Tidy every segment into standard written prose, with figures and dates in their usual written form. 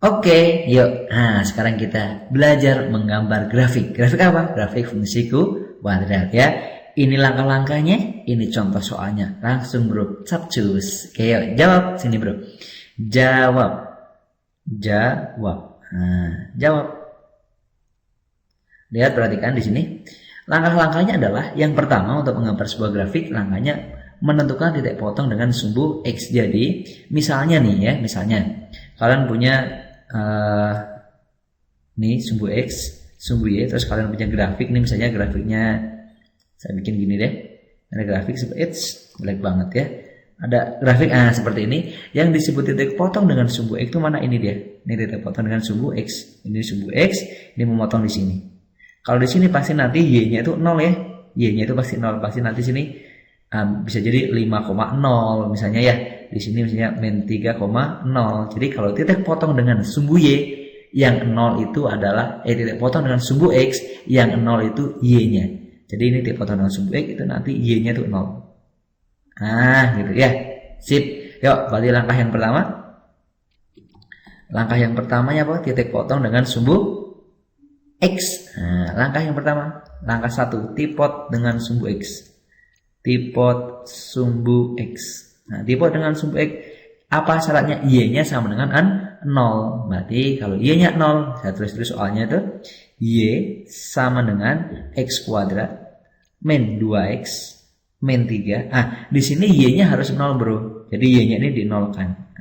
Oke, yuk. Nah, sekarang kita belajar menggambar grafik. Grafik apa? Grafik fungsi kuadrat ya. Ini langkah-langkahnya, ini contoh soalnya. Langsung bro, capcus. Oke, yuk. Jawab sini bro. Jawab. Jawab. Nah, jawab. Lihat, perhatikan di sini. Langkah-langkahnya adalah yang pertama untuk menggambar sebuah grafik, langkahnya menentukan titik potong dengan sumbu X. Jadi, misalnya nih ya, misalnya kalian punya nih sumbu X, sumbu Y, terus kalian punya grafik nih, misalnya grafiknya saya bikin gini deh. Ada grafik seperti jelek banget ya. Ada grafik seperti ini yang disebut titik potong dengan sumbu X itu mana, ini dia. Ini titik potong dengan sumbu X. Ini sumbu X, ini memotong di sini. Kalau di sini pasti nanti Y-nya itu 0 ya. Y-nya itu pasti 0, pasti nanti sini bisa jadi 5,0 misalnya ya. Di sini misalnya min 3,0. Jadi kalau titik potong dengan sumbu Y yang 0 itu adalah titik potong dengan sumbu X yang 0 itu Y-nya. Jadi ini titik potong dengan sumbu X itu nanti Y-nya itu 0. Gitu ya. Sip. Yuk, berarti langkah yang pertama. Langkah yang pertamanya apa? Titik potong dengan sumbu X. Langkah yang pertama. Langkah 1, tipot dengan sumbu X. Tipot sumbu X. Tipot dengan sumbu X, apa syaratnya? Y-nya sama dengan 0. Berarti kalau Y-nya 0, saya tulis soalnya itu Y sama dengan X kuadrat min 2X min 3. Di sini Y-nya harus 0 bro. Jadi Y-nya ini dinolkan.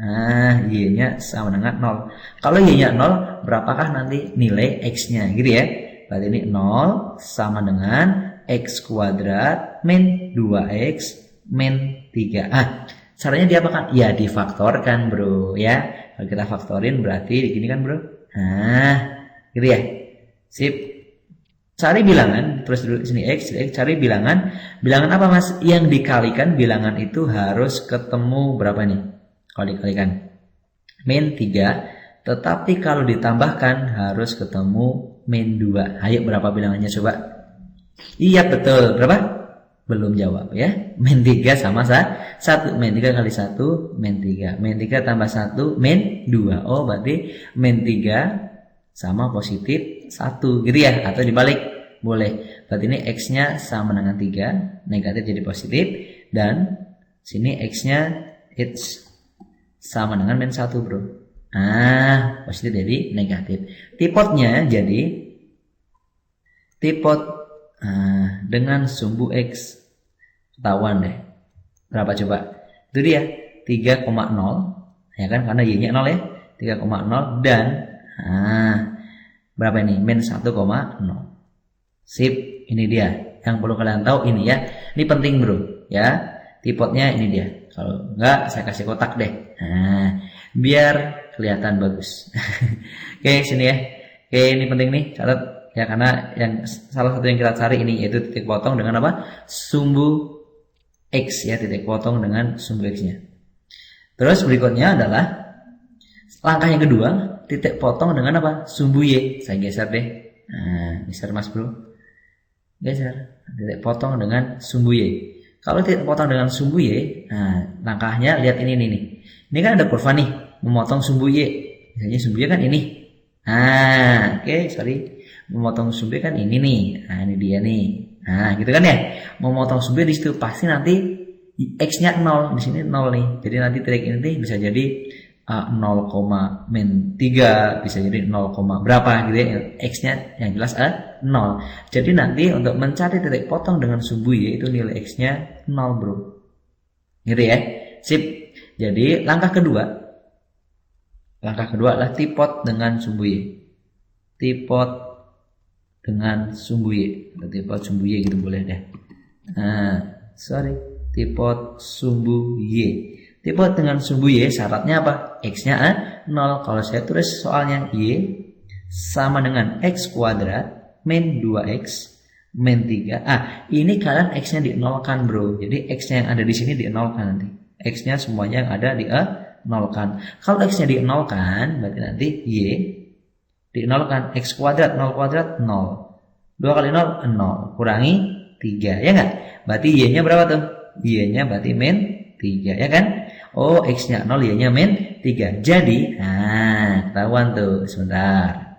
Y-nya sama dengan 0. Kalau Y-nya 0, berapakah nanti nilai X-nya? Gitu ya. Berarti ini 0 sama dengan X kuadrat min 2X min 3. Caranya diapakan? Ya difaktorkan bro ya. Kalau kita faktorin berarti gini kan bro. Gitu ya. Sip. Cari bilangan, terus dulu sini X, cari bilangan. Bilangan apa mas? Yang dikalikan bilangan itu harus ketemu berapa nih? Kalau dikalikan min 3. Tetapi kalau ditambahkan harus ketemu min 2. Ayo berapa bilangannya coba? Iya betul. Berapa? Belum jawab ya. Min 3 sama 1. Min 3 kali 1 min 3. Min 3 tambah 1 min 2. Oh berarti min 3 sama positif 1 gitu ya. Atau dibalik boleh. Berarti ini X-nya sama dengan 3. Negatif jadi positif. Dan sini X-nya sama dengan min 1 bro. Positif jadi negatif. Tipotnya jadi tipot dengan sumbu X. Ketahuan deh. Berapa coba? Itu dia 3,0 ya kan, karena Y-nya 0 ya. 3,0 dan berapa ini? Min 1,0. Sip, ini dia. Yang perlu kalian tahu ini ya. Ini penting bro ya. Tipotnya ini dia. Kalau enggak saya kasih kotak deh. Biar kelihatan bagus. Oke, sini ya. Oke, ini penting nih, catat ya, karena yang salah satu yang kita cari ini yaitu titik potong dengan apa? Sumbu X ya, titik potong dengan sumbu X-nya. Terus berikutnya adalah langkah yang kedua, titik potong dengan apa? Sumbu Y. Saya geser deh. Geser mas bro. Geser. Titik potong dengan sumbu Y. Kalau titik potong dengan sumbu Y, langkahnya lihat ini nih. Ini kan ada kurva nih, memotong sumbu Y. Misalnya sumbu Y kan ini. Memotong sumbu Y kan ini nih. Ini dia nih. Gitu kan ya. Memotong sumbu di situ pasti nanti X-nya 0, di sini 0 nih. Jadi nanti titik ini bisa jadi 0, min 3, bisa jadi 0, berapa gitu ya. X-nya yang jelas 0. Jadi nanti untuk mencari titik potong dengan sumbu Y itu nilai X-nya 0 bro. Gitu ya. Sip. Jadi langkah kedua adalah tipot dengan sumbu Y. Tipot dengan sumbu Y. Tipot sumbu Y gitu boleh deh. Tipot sumbu Y. Tipot dengan sumbu Y syaratnya apa? X-nya 0. Kalau saya tulis soalnya Y sama dengan X kuadrat min 2X min 3. Ini kalian X-nya dinolkan bro. Jadi X-nya yang ada di sini dinolkan nanti. X-nya semuanya yang ada dinolkan. Kalau X-nya dinolkan berarti nanti Y dinolkan. X kuadrat 0 kuadrat 0. 2 kali 0 0. Kurangi 3 ya enggak? Berarti Y-nya berapa tuh? Y-nya berarti min 3 ya kan? Oh, X-nya 0, Y-nya min 3. Jadi, nah, ketahuan tuh. Sebentar.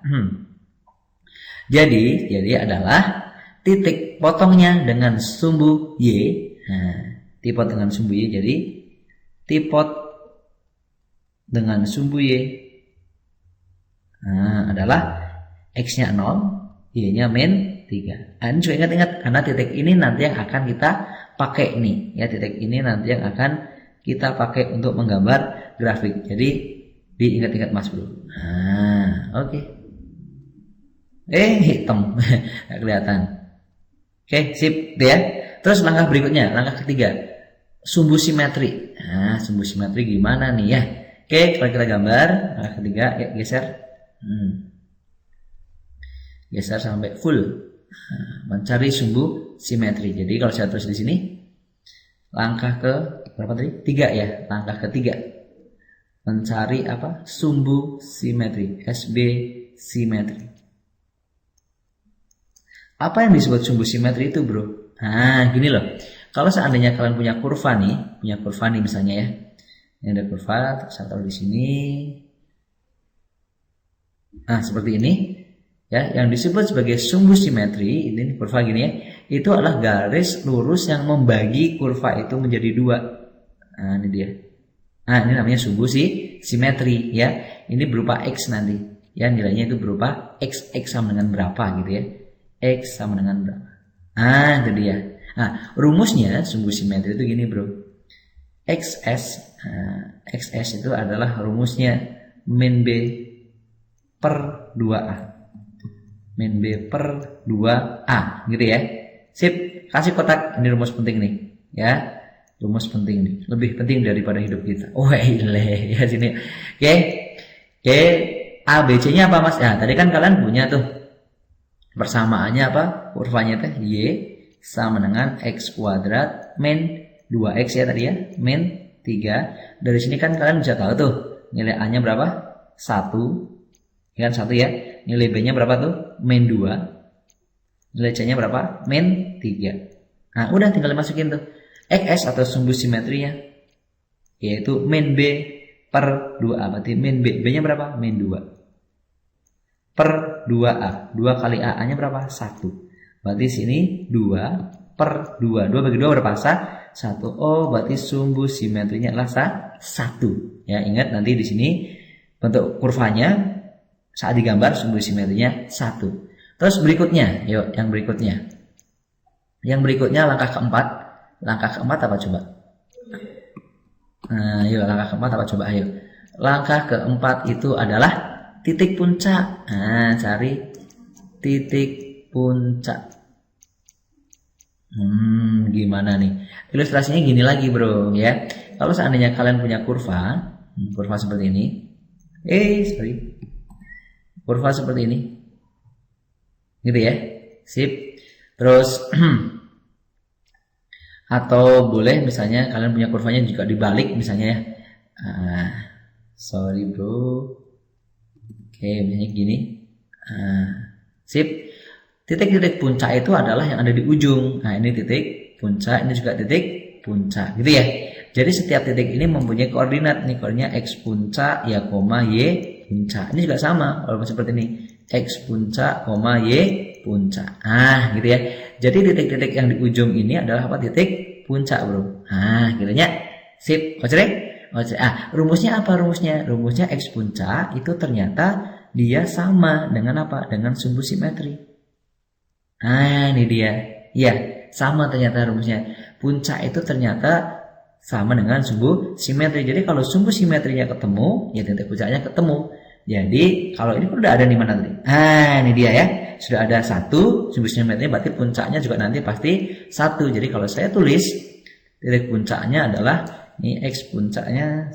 Jadi adalah titik potongnya dengan sumbu Y. Nah, tipot dengan sumbu Y. Jadi, tipot dengan sumbu Y adalah X-nya 0, Y-nya min 3. Nah, ini juga ingat-ingat, karena titik ini nanti yang akan kita pakai nih. Ya, titik ini nanti yang akan kita pakai untuk menggambar grafik. Jadi, diingat-ingat Mas Bro. Nah, oke. Hitam. Nggak kelihatan. Oke, sip. Ya. Terus langkah berikutnya, langkah ketiga. Sumbu simetri. Nah, sumbu simetri gimana nih ya? Oke, kalau kita gambar, langkah ketiga, ya, geser. Geser sampai full. Mencari sumbu simetri. Jadi kalau saya tulis di sini, langkah ke berapa tadi? 3 ya. Langkah ketiga. Mencari apa? Sumbu simetri. SB simetri. Apa yang disebut sumbu simetri itu, Bro? Nah, gini loh. Kalau seandainya kalian punya kurva nih misalnya ya. Ini ada kurva, saya taruh di sini. Nah, seperti ini. Ya, yang disebut sebagai sumbu simetri, ini kurva gini ya. Itu adalah garis lurus yang membagi kurva itu menjadi 2. Nah, ini dia. Nah, ini namanya sumbu simetri ya. Ini berupa X nanti. Ya, nilainya itu berupa X sama dengan berapa gitu ya. X sama dengan berapa. Nah, itu dia. Nah, rumusnya sumbu simetri itu gini, Bro. XS itu adalah rumusnya min B per 2A. Min B per 2A, gitu ya. Sip, kasih kotak. Ini rumus penting nih, ya. Rumus penting nih, lebih penting daripada hidup kita. Ya sini. Oke, ABC-nya apa, Mas? Ya, tadi kan kalian punya tuh persamaannya apa? Kurvanya teh Y sama dengan X kuadrat min 2X ya tadi ya, min 3. Dari sini kan kalian bisa tahu tuh nilai A-nya berapa? 1. Ya kan 1 ya. Nilai B-nya berapa tuh? Min 2. Nilai C-nya berapa? Min 3. Nah, udah tinggal dimasukin tuh XS atau sumbu simetrinya, yaitu min B per 2A. Berarti min B-nya berapa? Min 2 per 2A. 2 kali A-nya berapa? 1. Berarti sini 2 per 2. 2 bagi 2 berapa? 1. Oh, berarti sumbu simetrinya adalah 1. Ya, ingat nanti di sini bentuk kurvanya saat digambar sumbu simetrinya 1. Terus berikutnya, yuk yang berikutnya. Yang berikutnya langkah keempat. Langkah keempat apa coba? Nah, yuk langkah keempat apa coba? Ayo. Langkah keempat itu adalah titik puncak. Nah, cari titik puncak. Gimana nih? Ilustrasinya gini lagi, Bro, ya. Kalau seandainya kalian punya kurva seperti ini. Kurva seperti ini. Gitu ya. Sip. Terus atau boleh misalnya kalian punya kurvanya juga dibalik misalnya ya. Sorry, Bro. Oke, misalnya gini. Sip. Titik-titik puncak itu adalah yang ada di ujung. Nah, ini titik puncak, ini juga titik puncak, gitu ya. Jadi setiap titik ini mempunyai koordinat. Nih koordinatnya X puncak, ya, koma, Y puncak. Ini juga sama, walaupun seperti ini. X puncak, koma, Y puncak. Nah, gitu ya. Jadi titik-titik yang di ujung ini adalah apa? Titik puncak, Bro. Nah, gitu ya. Sip. Rumusnya apa rumusnya? Rumusnya X puncak itu ternyata dia sama dengan apa? Dengan sumbu simetri. Nah, ini dia. Ya, sama ternyata rumusnya. Puncak itu ternyata sama dengan sumbu simetri. Jadi kalau sumbu simetrinya ketemu, ya titik puncaknya ketemu. Jadi kalau ini udah ada di mana tadi? Nah, ini dia ya. Sudah ada 1 sumbu simetrinya, berarti puncaknya juga nanti pasti 1. Jadi kalau saya tulis titik puncaknya adalah ini X puncaknya,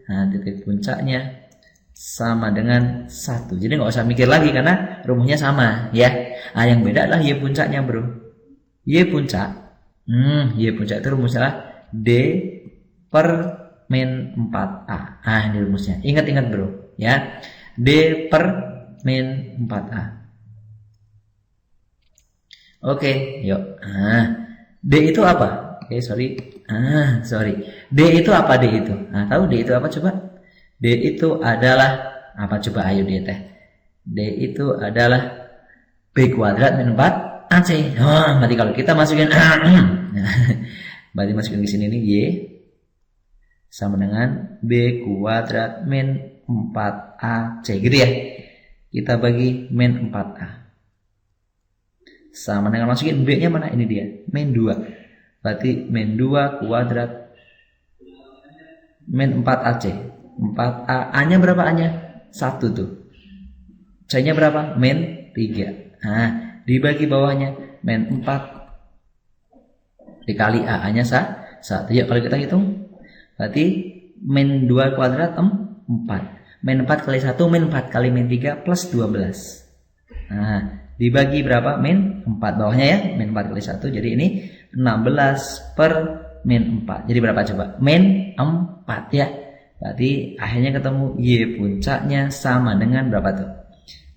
Nah, titik puncaknya sama dengan 1. Jadi nggak usah mikir lagi karena rumusnya sama ya. Nah, yang beda adalah Y puncaknya, Bro. Y puncak. Y puncak itu rumusnya adalah D per min 4A. Nah, ini rumusnya. Ingat-ingat, Bro, ya. D per min 4A. Oke, yuk. Nah, D itu apa? sorry. Sorry. D itu apa D itu? Nah, tahu D itu apa coba? D itu adalah apa coba, ayo D teh. D itu adalah B kuadrat min 4 AC. Berarti kalau kita masukin berarti masukin ke sini nih Y sama dengan B kuadrat min 4AC gitu ya. Kita bagi min 4A. Sama dengan masukin B-nya mana? Ini dia, min 2. Berarti min 2 kuadrat min 4AC. 4A. A-nya berapa A-nya? 1 tuh. C-nya berapa? Min 3. Nah, dibagi bawahnya min 4 dikali A-nya 1. Ya, kalau kita hitung berarti min 2 kuadrat 4. Min 4 kali 1 min 4 kali min 3 plus 12. Nah, dibagi berapa? Min 4 bawahnya ya, min 4 kali 1. Jadi ini 16 per min 4. Jadi berapa coba? Min 4 ya. Berarti akhirnya ketemu Y puncaknya sama dengan berapa tuh?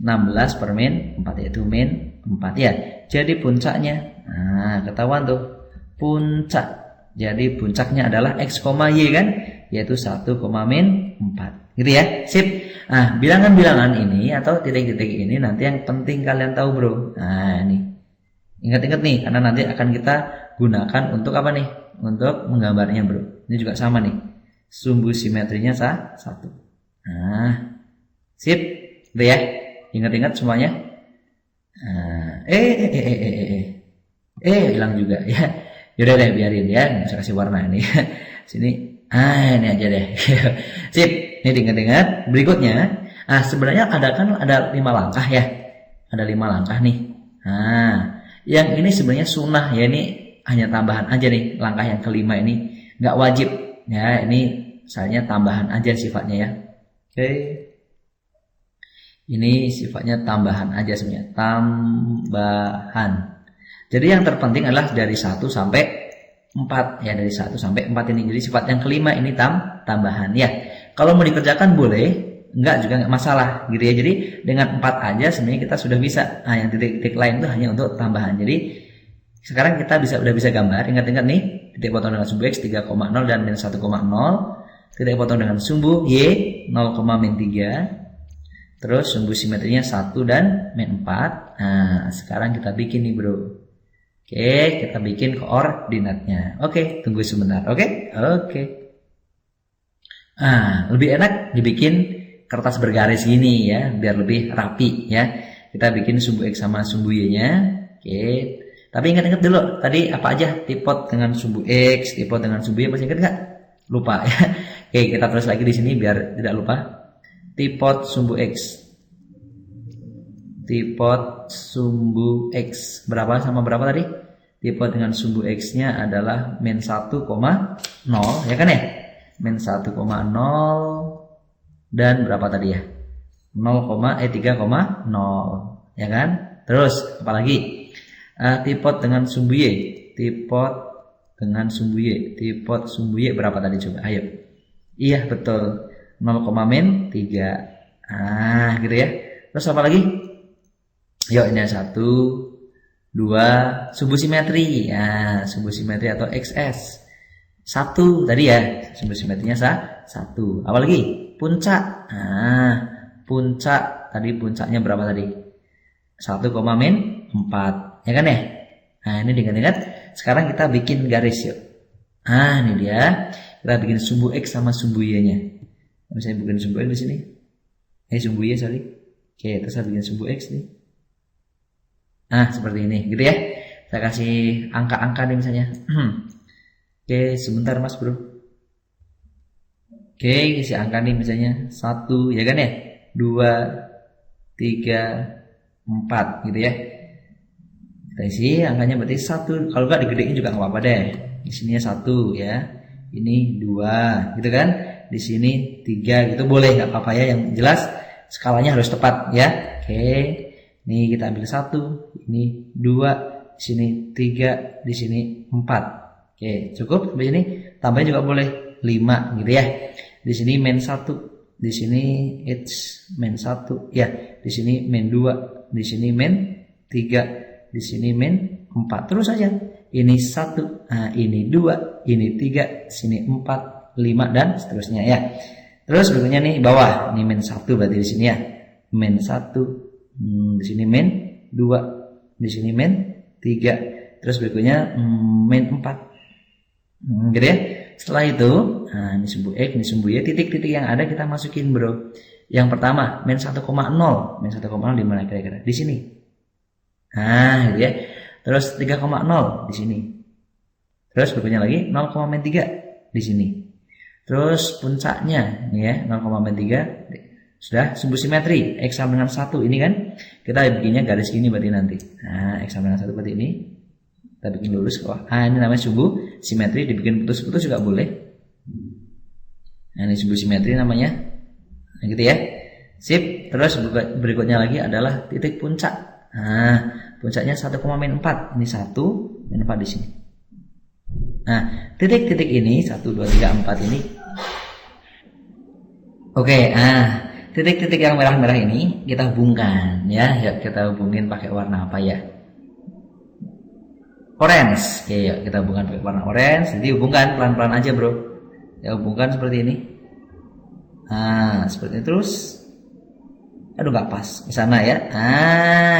16 per min 4, yaitu min 4 ya. Jadi puncaknya, nah ketahuan tuh puncak. Jadi puncaknya adalah X, Y kan, yaitu 1, min 4 gitu ya. Sip. Nah, bilangan-bilangan ini atau titik-titik ini nanti yang penting kalian tahu bro. Nah ini ingat-ingat nih, karena nanti akan kita gunakan untuk apa nih? Untuk menggambarnya bro. Ini juga sama nih, sumbu simetrinya 1. Nah sip gitu ya. Ingat-ingat semuanya. Hilang juga ya. Yaudah deh, biarin ya, nggak usah kasih warna ini. Sini, ini aja deh. Sip, ini diingat-ingat. Berikutnya, sebenarnya ada 5 langkah ya. Ada 5 langkah nih. Nah, yang ini sebenarnya sunnah ya, ini hanya tambahan aja nih. Langkah yang kelima ini nggak wajib ya. Ini misalnya tambahan aja sifatnya ya. Oke. Ini sifatnya tambahan aja sebenarnya, tambahan. Jadi yang terpenting adalah dari 1 sampai 4 ya, dari 1 sampai 4 ini. Jadi sifat yang kelima ini tambahan ya. Kalau mau dikerjakan boleh, enggak juga enggak masalah gitu ya. Jadi dengan 4 aja sebenarnya kita sudah bisa. Nah, yang titik-titik lain itu hanya untuk tambahan. Jadi sekarang kita udah bisa gambar. Ingat-ingat nih, titik potong dengan sumbu X 3,0 dan min 1,0. Titik potong dengan sumbu Y 0, min 3. Terus sumbu simetrinya 1 dan min 4. Nah, sekarang kita bikin nih bro. Oke, kita bikin koordinatnya. Oke, tunggu sebentar. Oke. Lebih enak dibikin kertas bergaris gini ya, biar lebih rapi ya. Kita bikin sumbu X sama sumbu Y-nya. Oke. Tapi ingat-ingat dulu, tadi apa aja? Tipot dengan sumbu X, tipot dengan sumbu Y, masih ingat nggak? Lupa ya. Oke, kita tulis lagi di sini biar tidak lupa. Tipot sumbu X. Tipot sumbu X. Berapa sama berapa tadi? Tipot dengan sumbu X-nya adalah min 1,0 ya kan ya? Min 1,0 dan berapa tadi ya? 3,0 ya kan? Terus apalagi? Tipot dengan sumbu Y. Tipot dengan sumbu Y. Tipot sumbu Y berapa tadi coba? Ayo. Iya betul. 0, min 3. Gitu ya. Terus apa lagi? Yuk ini ada 1, 2, sumbu simetri. Ya, sumbu simetri atau XS. 1 tadi ya. Sumbu simetrinya 1. Apa lagi? Puncak. Puncak. Tadi puncaknya berapa tadi? 1, min 4. Ya kan ya? Nah, ini diingat-ingat. Sekarang kita bikin garis yuk. Ini dia. Kita bikin sumbu X sama sumbu Y-nya. Misalnya bikin sumbu X di sini. Sumbu Y sorry. Oke, terus saya bikin sumbu X nih. Seperti ini, gitu ya. Saya kasih angka-angka nih misalnya. Oke, sebentar mas bro. Oke, isi angka nih misalnya 1, ya kan ya? 2, 3, 4, gitu ya. Kita isi angkanya berarti 1. Kalau nggak digedein juga nggak apa-apa deh. Di sini 1 ya. Ini 2, gitu kan? Di sini 3, gitu boleh, nggak apa-apa ya. Yang jelas skalanya harus tepat ya. Oke. Nih kita ambil 1, ini 2, di sini 3, di sini 4. Oke, cukup sampai sini. Tambahnya juga boleh 5 gitu ya. Di sini min 1, di sini H min 1 ya. Di sini min 2, di sini min 3, di sini min 4. Terus aja. ini 1, nah, ini 2, ini 3, sini 4, 5 dan seterusnya ya. Terus berikutnya nih bawah, ini min 1 berarti di sini ya. Min 1, di sini min 2, di sini min 3. Terus berikutnya min 4. Gitu ya. Setelah itu, nah ini sumbu X, ini sumbu Y, titik-titik yang ada kita masukin, Bro. Yang pertama, min 1,0. Min 1,0 di mana kira-kira? Di sini. Nah, gitu ya. Terus 3,0 di sini. Terus berikutnya lagi 0,3 di sini. Terus puncaknya nih ya 0,3 sudah sumbu simetri X sama dengan 1 ini kan kita bikinnya garis gini berarti nanti. Nah, X sama dengan 1 berarti ini kita bikin lurus ke bawah. Ini namanya sumbu simetri, dibikin putus-putus juga boleh. Nah, ini sumbu simetri namanya. Nah, gitu ya. Sip. Terus berikutnya lagi adalah titik puncak. Nah, puncaknya 1,4. Ini 1, min 4 di sini. Nah, titik-titik ini 1, 2, 3, 4 ini. Oke, titik-titik yang merah-merah ini kita hubungkan ya. Yuk kita hubungin pakai warna apa ya? Orange. Oke, yuk kita hubungkan pakai warna orange. Jadi hubungkan pelan-pelan aja, Bro. Ya hubungkan seperti ini. Nah, seperti ini terus. Aduh nggak pas di sana ya.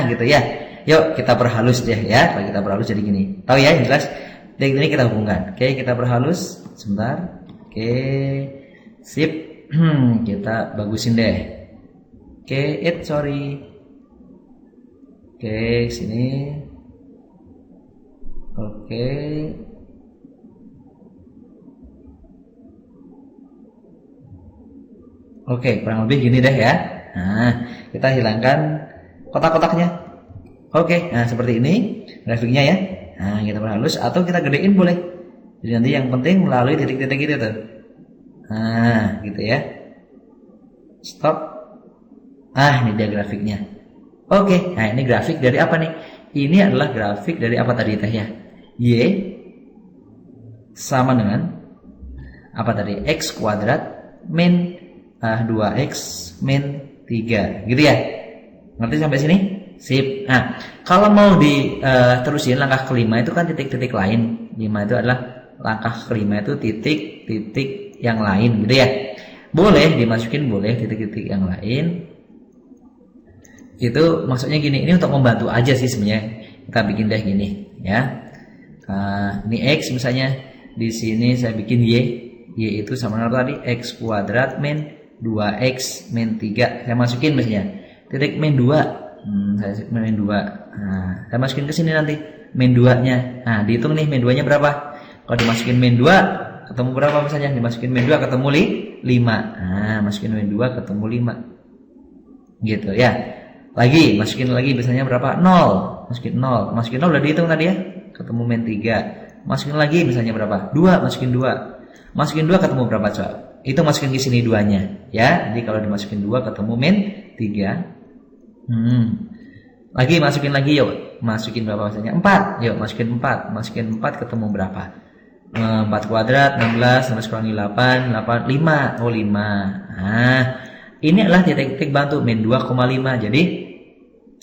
Gitu ya. Yuk kita perhalus deh ya. Kalau kita perhalus jadi gini. Tahu ya, jelas. Titik ini kita hubungkan. Oke, kita perhalus sebentar. Oke, sip. Kita bagusin deh. Oke, sorry. Oke, sini. Oke. Oke, kurang lebih gini deh ya. Nah, kita hilangkan kotak-kotaknya. Oke, nah seperti ini grafiknya ya. Nah, kita perhalus atau kita gedein boleh. Jadi nanti yang penting melalui titik-titik itu tuh. Nah, gitu ya. Stop. Ini dia grafiknya. Oke, nah ini grafik dari apa nih? Ini adalah grafik dari apa tadi teh ya? Y sama dengan apa tadi? X kuadrat min 2X min 3. Gitu ya? Ngerti sampai sini? Sip. Nah, kalau mau diterusin langkah kelima itu kan titik-titik lain. 5 itu adalah langkah kelima itu titik-titik yang lain gitu ya. Boleh dimasukin, boleh titik-titik yang lain. Itu maksudnya gini, ini untuk membantu aja sih sebenarnya. Kita bikin deh gini ya. Ini X misalnya, di sini saya bikin Y. Y itu sama dengan tadi X kuadrat min 2X min 3. Saya masukin misalnya titik min 2. Saya min 2. Saya masukin ke sini nanti min 2-nya. Nah, dihitung nih min 2-nya berapa? Kalau dimasukin min 2 ketemu berapa misalnya? Dimasukin min 2 ketemu 5. Nah, masukin min 2 ketemu 5. Gitu ya. Lagi, masukin lagi misalnya berapa? 0. Masukin 0. Masukin 0 udah dihitung tadi ya. Ketemu min 3. Masukin lagi misalnya berapa? 2, masukin 2. Masukin 2 ketemu berapa, coba? Itu masukin ke sini 2-nya, ya. Jadi kalau dimasukin 2 ketemu min 3. Lagi masukin lagi yuk. Masukin berapa misalnya? 4. Yuk, masukin 4. Masukin 4 ketemu berapa? 4 kuadrat 16, 16 kurangi 8, 5. Oh, 5. Nah, ini adalah titik-titik bantu min 2,5. Jadi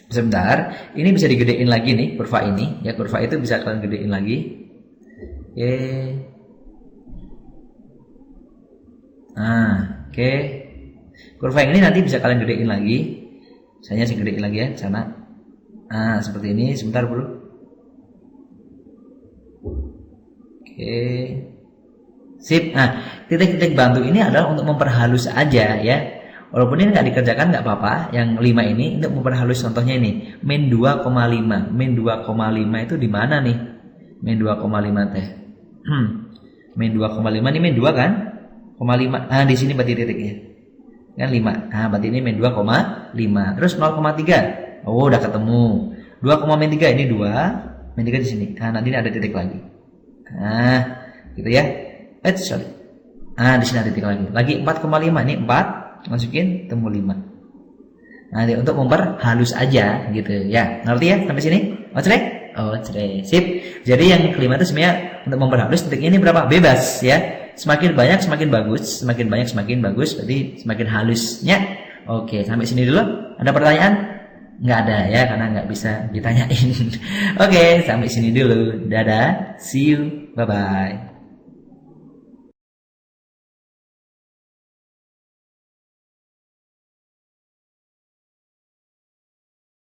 sebentar, ini bisa digedein lagi nih kurva ini. Ya, kurva itu bisa kalian gedein lagi. Oke. Oke. Kurva yang ini nanti bisa kalian gedein lagi. Saya gedein lagi ya sana. Seperti ini. Sebentar, Bro. Oke. Sip. Titik-titik bantu ini adalah untuk memperhalus aja ya. Walaupun ini nggak dikerjakan nggak apa-apa. Yang 5 ini untuk memperhalus, contohnya ini min 2,5. Min 2,5 itu di mana nih? Min 2,5 teh. Min 2,5 ini min 2 kan? 0,5. Di sini berarti titiknya. Kan 5. Berarti ini min 2,5. Terus 0,3. Oh, udah ketemu. 2,3 ini 2, min 3 di sini. Nanti ini ada titik lagi. Gitu ya. Sorry. Di sini ada titik lagi. Lagi 4,5. Ini 4, masukin temu 5. Nanti untuk memperhalus aja gitu ya. Ngerti ya sampai sini? Oke, sip. Jadi yang kelima itu sebenarnya untuk memperhalus titiknya ini berapa? Bebas ya. Semakin banyak semakin bagus, semakin banyak semakin bagus, berarti semakin halusnya. Oke, sampai sini dulu. Ada pertanyaan? nggak ada ya, karena nggak bisa ditanyain. Oke, sampai sini dulu. Dadah, see you, bye-bye.